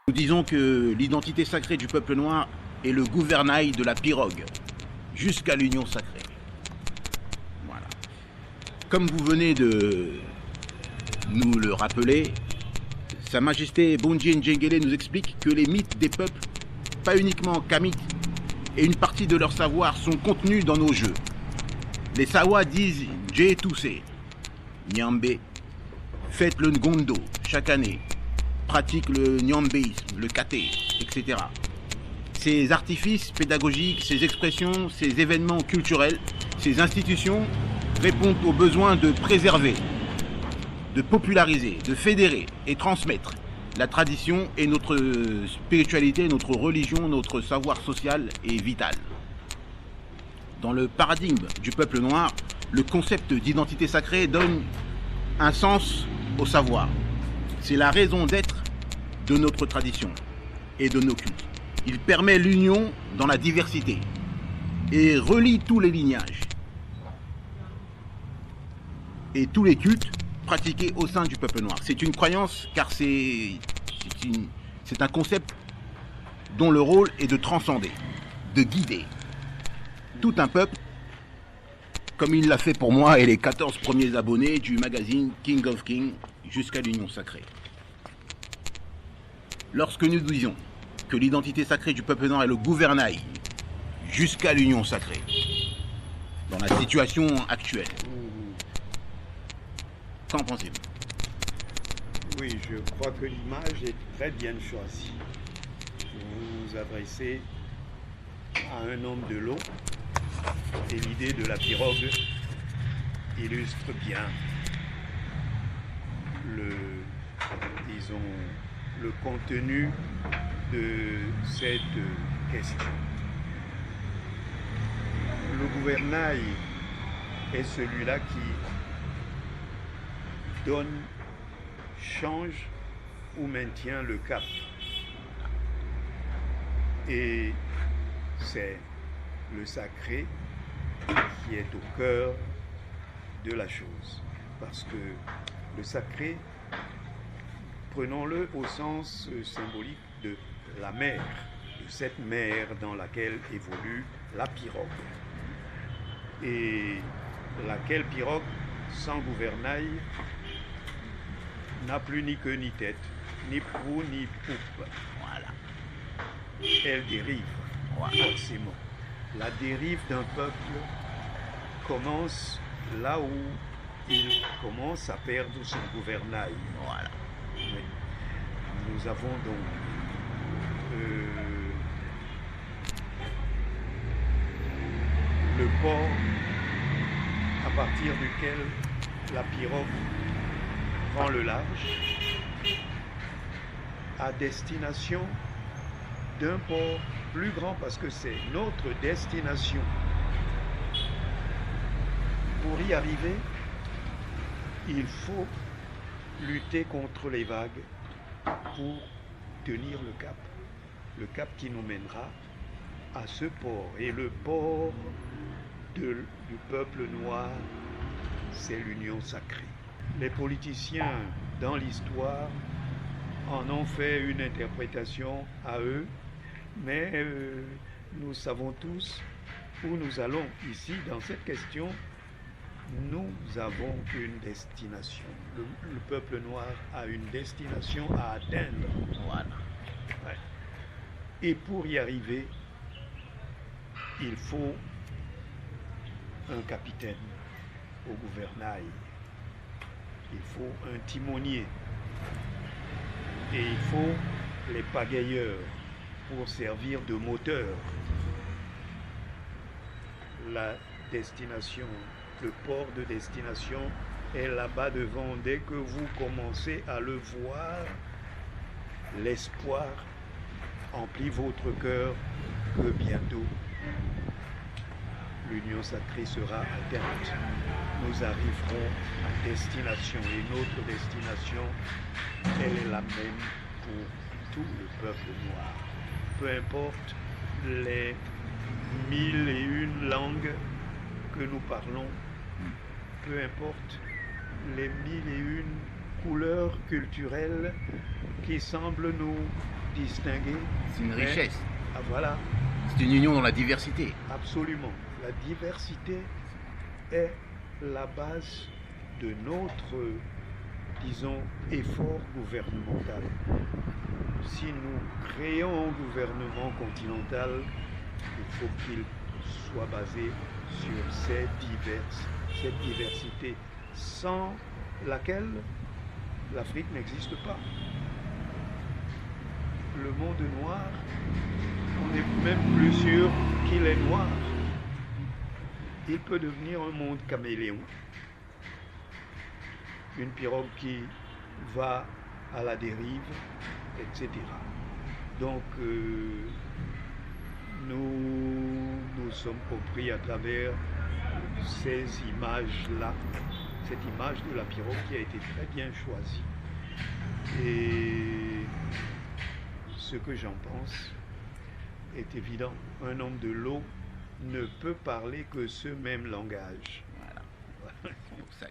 Nous disons que l'identité sacrée du peuple noir est le gouvernail de la pirogue, jusqu'à l'union sacrée. Voilà. Comme vous venez de nous le rappeler, Sa Majesté Bondje Ndjengele nous explique que les mythes des peuples, pas uniquement kamites, et une partie de leur savoir sont contenus dans nos jeux. Les Sawa disent Dje Toussé, Nyambé, fête le Ngondo chaque année, pratique le nyambéisme, le katé, etc. Ces artifices pédagogiques, ces expressions, ces événements culturels, ces institutions répondent aux besoins de préserver, de populariser, de fédérer et transmettre la tradition et notre spiritualité, notre religion, notre savoir social et vital. Dans le paradigme du peuple noir, le concept d'identité sacrée donne un sens au savoir. C'est la raison d'être de notre tradition et de nos cultes. Il permet l'union dans la diversité et relie tous les lignages et tous les cultes pratiqués au sein du peuple noir. C'est une croyance car c'est un concept dont le rôle est de transcender, de guider tout un peuple, comme il l'a fait pour moi et les 14 premiers abonnés du magazine King of Kings jusqu'à l'union sacrée. Lorsque nous disons que l'identité sacrée du peuple noir est le gouvernail jusqu'à l'union sacrée, dans la situation actuelle, qu'en pensez-vous? Oui, je crois que l'image est très bien choisie. Vous vous adressez à un homme de l'eau et l'idée de la pirogue illustre bien le contenu de cette question. Le gouvernail est celui-là qui donne, change ou maintient le cap. Et c'est le sacré qui est au cœur de la chose. Parce que le sacré, prenons-le au sens symbolique de la mer, de cette mer dans laquelle évolue la pirogue. Et laquelle pirogue, sans gouvernail, n'a plus ni queue ni tête, ni proue ni poupe. Voilà. Elle dérive, forcément. La dérive d'un peuple commence là où il commence à perdre son gouvernail. Voilà. Oui. Nous avons donc le port à partir duquel la pirogue prend le large à destination d'un port plus grand parce que c'est notre destination. Pour y arriver, il faut lutter contre les vagues pour tenir le cap qui nous mènera à ce port. Et le port du peuple noir, c'est l'union sacrée. Les politiciens, dans l'histoire, en ont fait une interprétation à eux, mais nous savons tous où nous allons. Ici, dans cette question, nous avons une destination. Le peuple noir a une destination à atteindre. Voilà. Ouais. Et pour y arriver, il faut un capitaine au gouvernail. Il faut un timonier. Et il faut les pagayeurs pour servir de moteur. La destination, le port de destination est là-bas devant. Dès que vous commencez à le voir, l'espoir emplit votre cœur que bientôt l'union sacrée sera atteinte. Nous arriverons à destination et notre destination, elle est la même pour tout le peuple noir. Peu importe les 1001 langues que nous parlons, peu importe les mille et une couleurs culturelles qui semblent nous distinguer. C'est une Mais- richesse. Ah, voilà, C'est une union dans la diversité. absolument. La diversité est la base de notre, disons, effort gouvernemental. Si nous créons un gouvernement continental, il faut qu'il soit basé sur cette diversité, sans laquelle l'Afrique n'existe pas. Le monde noir, on n'est même plus sûr qu'il est noir. Il peut devenir un monde caméléon. Une pirogue qui va à la dérive, etc. Donc, nous sommes compris à travers ces images-là, cette image de la pirogue qui a été très bien choisie. Et ce que j'en pense est évident. Un homme de l'eau ne peut parler que ce même langage. Voilà. Donc ça,